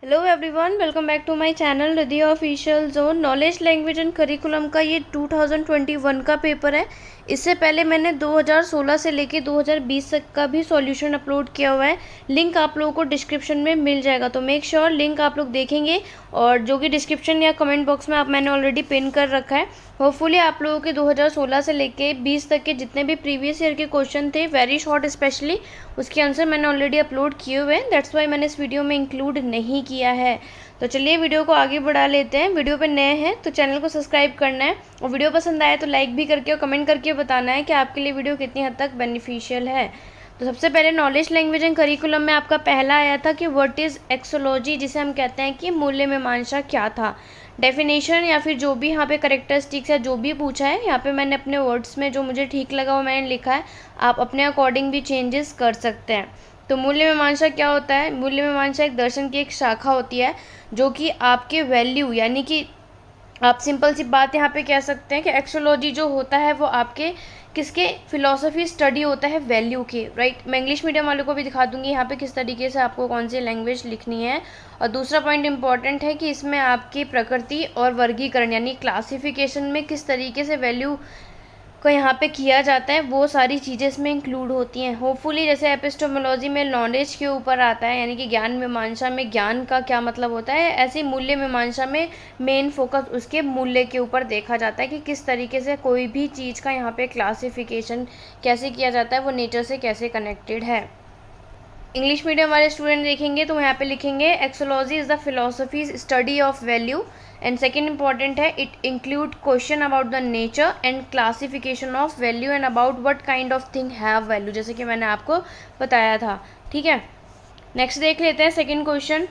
Hello everyone, welcome back to my channel Riddhi official zone. Knowledge language and curriculum का ये 2021 का paper है। इससे पहले मैंने 2016 से लेके 2020 तक का भी सॉल्यूशन अपलोड किया हुआ है। लिंक आप लोगों को डिस्क्रिप्शन में मिल जाएगा, तो मेक श्योर लिंक आप लोग देखेंगे, और जो कि डिस्क्रिप्शन या कमेंट बॉक्स में मैंने ऑलरेडी पिन कर रखा है। होपफुली आप लोगों के 2016 से लेके 20 तक के जितने भी प्रीवियस ईयर के क्वेश्चन थे, वेरी शॉर्ट स्पेशली, उसके आंसर मैंने ऑलरेडी अपलोड किए हुए हैं। दैट्स वाई मैंने इस वीडियो में इंक्लूड नहीं किया है। तो चलिए वीडियो को आगे बढ़ा लेते हैं। वीडियो पे नए हैं तो चैनल को सब्सक्राइब करना है, और वीडियो पसंद आए तो लाइक भी करके और कमेंट करके बताना है कि आपके लिए वीडियो कितनी हद तक बेनिफिशियल है। तो सबसे पहले नॉलेज लैंग्वेज एंड करिकुलम में आपका पहला आया था कि व्हाट इज़ एक्सोलॉजी, जिसे हम कहते हैं कि मूल्य मीमांसा क्या था। डेफिनेशन या फिर जो भी यहाँ पे करेक्टरिस्टिक्स या जो भी पूछा है, यहाँ पे मैंने अपने वर्ड्स में जो मुझे ठीक लगा वो मैंने लिखा है। आप अपने अकॉर्डिंग भी चेंजेस कर सकते हैं। तो मूल्य मीमांसा क्या होता है? मूल्य मीमांसा एक दर्शन की एक शाखा होती है जो कि आपके वैल्यू, यानी कि आप सिंपल सी बात यहाँ पे कह सकते हैं कि एक्सोलॉजी जो होता है वो आपके किसके फिलॉसफी स्टडी होता है, वैल्यू के, राइट। मैं इंग्लिश मीडियम वालों को भी दिखा दूंगी यहाँ पे किस तरीके से आपको कौन सी लैंग्वेज लिखनी है। और दूसरा पॉइंट इंपॉर्टेंट है कि इसमें आपकी प्रकृति और वर्गीकरण यानी क्लासिफिकेशन में किस तरीके से वैल्यू को यहाँ पे किया जाता है, वो सारी चीज़ें इसमें इंक्लूड होती हैं। होपफुली जैसे एपिस्टेमोलॉजी में नॉलेज के ऊपर आता है, यानी कि ज्ञान मीमांसा में ज्ञान का क्या मतलब होता है, ऐसे मूल्य मीमांसा में मेन फोकस उसके मूल्य के ऊपर देखा जाता है कि किस तरीके से कोई भी चीज़ का यहाँ पे क्लासिफिकेशन कैसे किया जाता है, वो नेचर से कैसे कनेक्टेड है। इंग्लिश मीडियम वाले स्टूडेंट देखेंगे तो यहाँ पे लिखेंगे axiology is the philosophy study of value. And second important है, it include question about the nature and classification of value and about what kind of thing have value, जैसे कि मैंने आपको बताया था। ठीक है, नेक्स्ट देख लेते हैं सेकेंड क्वेश्चन।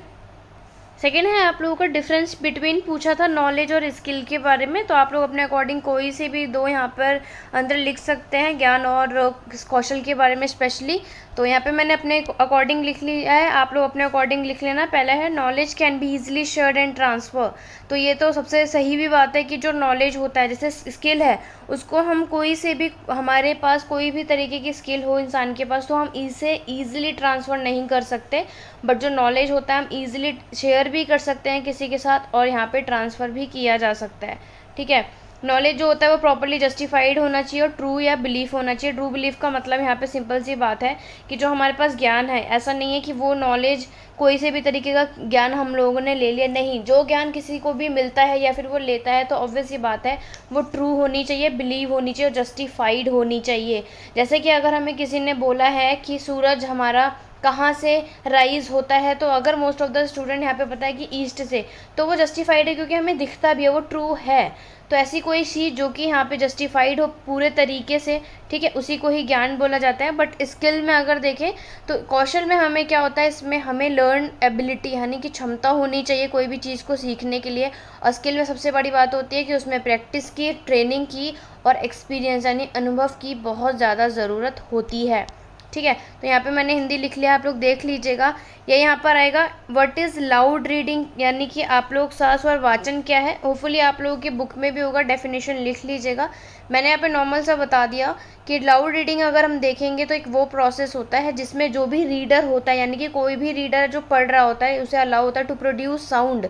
सेकेंड है आप लोगों का डिफरेंस बिटवीन, पूछा था नॉलेज और स्किल के बारे में। तो आप लोग अपने अकॉर्डिंग कोई से भी दो यहाँ पर अंदर लिख सकते हैं, ज्ञान और कौशल के बारे में स्पेशली। तो यहाँ पे मैंने अपने अकॉर्डिंग लिख लिया है, आप लोग अपने अकॉर्डिंग लिख लेना। पहला है knowledge can be easily shared and transfer. तो ये तो सबसे सही भी बात है कि जो नॉलेज होता है, जैसे स्किल है, उसको हम कोई से भी, हमारे पास कोई भी तरीके की स्किल हो इंसान के पास, तो हम इसे ईजिली ट्रांसफ़र नहीं कर सकते। बट जो नॉलेज होता है हम ईजिली शेयर भी कर सकते हैं किसी के साथ, और यहाँ पे ट्रांसफ़र भी किया जा सकता है। ठीक है, नॉलेज जो होता है वो प्रॉपर्ली जस्टिफाइड होना चाहिए और ट्रू या बिलीफ होना चाहिए। ट्रू बिलीफ का मतलब यहाँ पे सिंपल सी बात है कि जो हमारे पास ज्ञान है, ऐसा नहीं है कि वो नॉलेज कोई से भी तरीके का ज्ञान हम लोगों ने ले लिया, नहीं। जो ज्ञान किसी को भी मिलता है या फिर वो लेता है, तो ऑब्वियस सी बात है वो ट्रू होनी चाहिए, बिलीव होनी चाहिए और जस्टिफाइड होनी चाहिए। जैसे कि अगर हमें किसी ने बोला है कि सूरज हमारा कहाँ से राइज होता है, तो अगर मोस्ट ऑफ द स्टूडेंट यहाँ पे पता है कि ईस्ट से, तो वो जस्टिफाइड है क्योंकि हमें दिखता भी है, वो ट्रू है। तो ऐसी कोई चीज़ जो कि यहाँ पे जस्टिफाइड हो पूरे तरीके से, ठीक है, उसी को ही ज्ञान बोला जाता है। बट स्किल में अगर देखें तो कौशल में हमें क्या होता है, इसमें हमें लर्न एबिलिटी यानी कि क्षमता होनी चाहिए कोई भी चीज़ को सीखने के लिए। और स्किल में सबसे बड़ी बात होती है कि उसमें प्रैक्टिस की, ट्रेनिंग की और एक्सपीरियंस यानी अनुभव की बहुत ज़्यादा ज़रूरत होती है। ठीक है, तो यहाँ पे मैंने हिंदी लिख लिया, आप लोग देख लीजिएगा। ये यहाँ पर आएगा व्हाट इज़ लाउड रीडिंग, यानी कि आप लोग सास्वर वाचन क्या है। होपफुली आप लोगों की बुक में भी होगा, डेफिनेशन लिख लीजिएगा। मैंने यहाँ पे नॉर्मल सा बता दिया कि लाउड रीडिंग अगर हम देखेंगे तो एक वो प्रोसेस होता है जिसमें जो भी रीडर होता है, यानी कि कोई भी रीडर जो पढ़ रहा होता है, उसे अलाउ होता है टू प्रोड्यूस साउंड।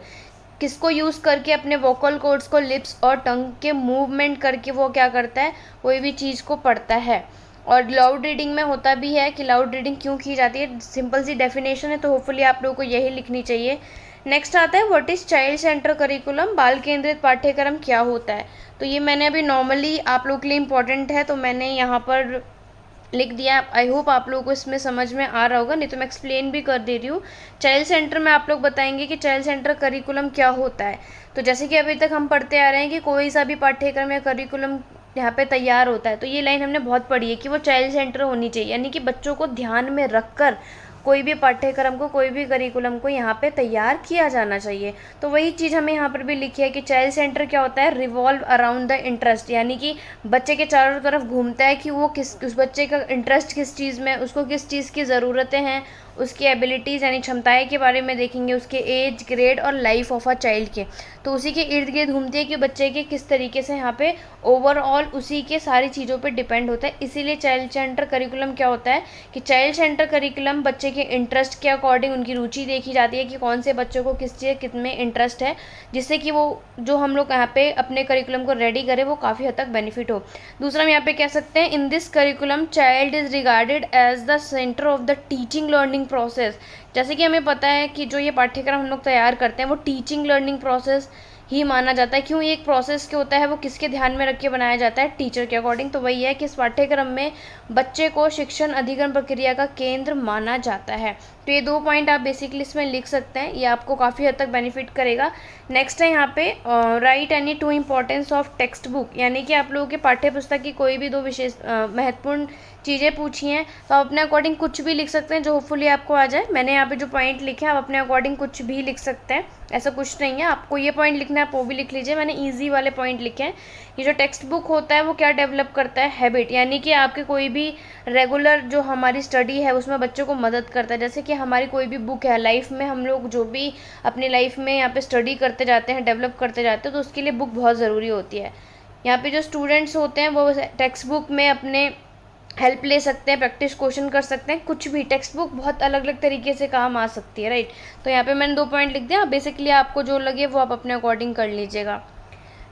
किसको यूज़ करके? अपने वोकल कोड्स को लिप्स और टंग के मूवमेंट करके वो क्या करता है, कोई भी चीज़ को पढ़ता है। और लाउड रीडिंग में होता भी है कि लाउड रीडिंग क्यों की जाती है, सिंपल सी डेफिनेशन है, तो होपफुली आप लोगों को यही लिखनी चाहिए। नेक्स्ट आता है what is child centre curriculum, बाल केंद्रित पाठ्यक्रम क्या होता है। तो ये मैंने अभी नॉर्मली आप लोगों के लिए इम्पॉर्टेंट है तो मैंने यहाँ पर लिख दिया। आई होप आप लोगों को इसमें समझ में आ रहा होगा, नहीं तो मैं एक्सप्लेन भी कर दे रही हूँ। चाइल्ड सेंटर में आप लोग बताएंगे कि चाइल्ड सेंटर करिकुलम क्या होता है। तो जैसे कि अभी तक हम पढ़ते आ रहे हैं कि कोई सा भी पाठ्यक्रम या करिकुलम यहाँ पे तैयार होता है, तो ये लाइन हमने बहुत पढ़ी है कि वो चाइल्ड सेंटर होनी चाहिए, यानी कि बच्चों को ध्यान में रखकर कोई भी पाठ्यक्रम को, कोई भी करिकुलम को यहाँ पे तैयार किया जाना चाहिए। तो वही चीज़ हमें यहाँ पर भी लिखी है कि चाइल्ड सेंटर क्या होता है, रिवॉल्व अराउंड द इंटरेस्ट, यानी कि बच्चे के चारों तरफ घूमता है कि वो उस बच्चे का इंटरेस्ट किस चीज़ में, उसको किस चीज़ की ज़रूरतें हैं उसकी एबिलिटीज़ यानी क्षमताएं के बारे में देखेंगे, उसके एज, ग्रेड और लाइफ ऑफ अ चाइल्ड के। तो उसी के इर्द गिर्द घूमती है कि बच्चे के किस तरीके से यहाँ पे ओवरऑल उसी के सारी चीज़ों पे डिपेंड होता है। इसीलिए चाइल्ड सेंटर करिकुलम क्या होता है कि चाइल्ड सेंटर करिकुलम बच्चे के इंटरेस्ट के अकॉर्डिंग उनकी रुचि देखी जाती है कि कौन से बच्चों को किस चीज़ कितने इंटरेस्ट है, जिससे कि वो जो हम लोग यहाँ पे अपने करिकुलम को रेडी करें वो काफ़ी हद तक बेनिफिट हो। दूसरा हम यहाँ पे कह सकते हैं, in this curriculum child is regarded as the centre of the teaching learning process. जैसे कि हमें पता है कि जो ये पाठ्यक्रम हम लोग तैयार करते हैं वो टीचिंग लर्निंग प्रोसेस ही माना जाता है। क्यों ये एक प्रोसेस के होता है, वो किसके ध्यान में रख के बनाया जाता है, टीचर के अकॉर्डिंग। तो वही है कि इस पाठ्यक्रम में बच्चे को शिक्षण अधिगम प्रक्रिया का केंद्र माना जाता है। तो ये 2 पॉइंट आप बेसिकली इसमें लिख सकते हैं, ये आपको काफ़ी हद तक बेनिफिट करेगा। नेक्स्ट है यहाँ पे right any 2 importance of text book, यानी कि आप लोगों के पाठ्य पुस्तक की कोई भी 2 विशेष महत्वपूर्ण चीज़ें पूछी हैं तो आप अपने अकॉर्डिंग कुछ भी लिख सकते हैं जो होपफुली आपको आ जाए। मैंने यहाँ पे जो पॉइंट लिखे हैं आप अपने अकॉर्डिंग कुछ भी लिख सकते हैं, ऐसा कुछ नहीं है। आपको ये पॉइंट लिखना है आप वो भी लिख लीजिए, मैंने ईजी वाले पॉइंट लिखे हैं। ये जो टेक्स्ट बुक होता है वो क्या डेवलप करता है, हैबिट, यानी कि आपके कोई भी रेगुलर जो हमारी स्टडी है उसमें बच्चों को मदद करता है। जैसे कि हमारी कोई भी बुक है, लाइफ में हम लोग जो भी अपनी लाइफ में यहाँ पे स्टडी करते जाते हैं, डेवलप करते जाते हैं, तो उसके लिए बुक बहुत ज़रूरी होती है। यहाँ पे जो स्टूडेंट्स होते हैं वो टेक्स्ट बुक में अपने हेल्प ले सकते हैं, प्रैक्टिस क्वेश्चन कर सकते हैं, कुछ भी। टेक्स्ट बुक बहुत अलग अलग तरीके से काम आ सकती है, राइट। तो यहाँ पे मैंने 2 पॉइंट लिख दिया, बेसिकली आपको जो लगे वो आप अपने अकॉर्डिंग कर लीजिएगा।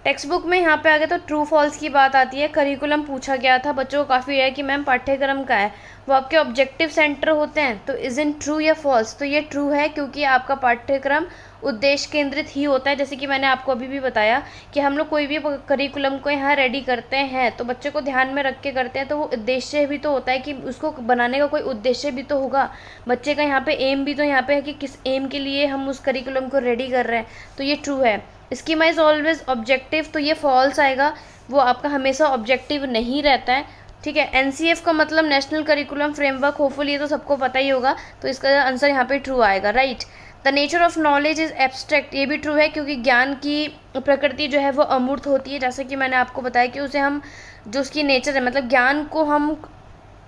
टेक्स्ट बुक में यहाँ पे आगे तो ट्रू फॉल्स की बात आती है। करिकुलम पूछा गया था, बच्चों को काफ़ी है कि मैम पाठ्यक्रम का है, वो आपके ऑब्जेक्टिव सेंटर होते हैं, तो इज इन ट्रू या फॉल्स। तो ये ट्रू है क्योंकि आपका पाठ्यक्रम उद्देश्य केंद्रित ही होता है। जैसे कि मैंने आपको अभी भी बताया कि हम लोग कोई भी करिकुलम को यहाँ रेडी करते हैं तो बच्चे को ध्यान में रख के करते हैं, तो वो उद्देश्य भी तो होता है कि उसको बनाने का कोई उद्देश्य भी तो होगा। बच्चे का यहाँ पे एम भी तो यहाँ पे है कि किस एम के लिए हम उस करिकुलम को रेडी कर रहे हैं, तो ये ट्रू है। स्कीमा इज ऑलवेज ऑब्जेक्टिव, तो ये फॉल्स आएगा, वो आपका हमेशा ऑब्जेक्टिव नहीं रहता है, ठीक है। एनसीएफ का मतलब नेशनल करिकुलम फ्रेमवर्क, होपफुली ये तो सबको पता ही होगा, तो इसका आंसर यहाँ पे ट्रू आएगा, right. The nature of knowledge is abstract, ये भी ट्रू है क्योंकि ज्ञान की प्रकृति जो है वो अमूर्त होती है। जैसे कि मैंने आपको बताया कि उसे हम जो उसकी नेचर है, मतलब ज्ञान को हम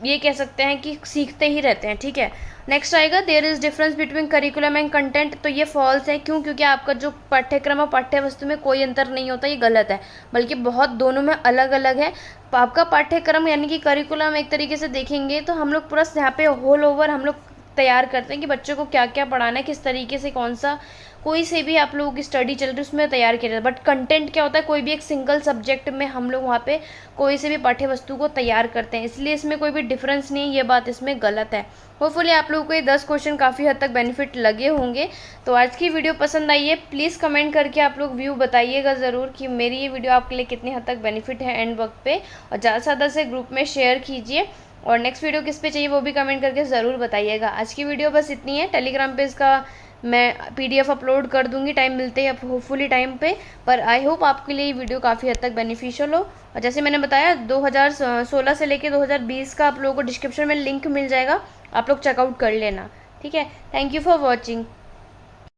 ये कह सकते हैं कि सीखते ही रहते हैं, ठीक है। नेक्स्ट आएगा there is difference between curriculum and content, तो ये फॉल्स है। क्यों? क्योंकि आपका जो पाठ्यक्रम और पाठ्य वस्तु में कोई अंतर नहीं होता, ये गलत है, बल्कि बहुत दोनों में अलग अलग है। आपका पाठ्यक्रम यानी कि करिकुलम एक तरीके से देखेंगे तो हम लोग पूरा यहाँ पे होल ओवर हम लोग तैयार करते हैं कि बच्चों को क्या क्या पढ़ाना है, किस तरीके से, कौन सा कोई से भी आप लोगों की स्टडी चल रही है उसमें तैयार किया जाता है। बट कंटेंट क्या होता है, कोई भी एक सिंगल सब्जेक्ट में हम लोग वहाँ पे कोई से भी पाठ्य वस्तु को तैयार करते हैं, इसलिए इसमें कोई भी डिफरेंस नहीं है, ये बात इसमें गलत है। होपफुली आप लोगों को ये 10 क्वेश्चन काफ़ी हद तक बेनिफिट लगे होंगे। तो आज की वीडियो पसंद आई है, प्लीज़ कमेंट करके आप लोग व्यू बताइएगा ज़रूर कि मेरी ये वीडियो आपके लिए कितनी हद तक बेनिफिट है एंड वक्त पे, और ज़्यादा से ज़्यादा से ग्रुप में शेयर कीजिए। और नेक्स्ट वीडियो किस पे चाहिए वो भी कमेंट करके ज़रूर बताइएगा। आज की वीडियो बस इतनी है। टेलीग्राम पे इसका मैं PDF अपलोड कर दूंगी टाइम मिलते ही, होपफुली टाइम पे। पर आई होप आपके लिए ये वीडियो काफ़ी हद तक बेनिफिशियल हो। और जैसे मैंने बताया 2016 से लेके 2020 का आप लोगों को डिस्क्रिप्शन में लिंक मिल जाएगा, आप लोग चेकआउट कर लेना, ठीक है। Thank you for watching.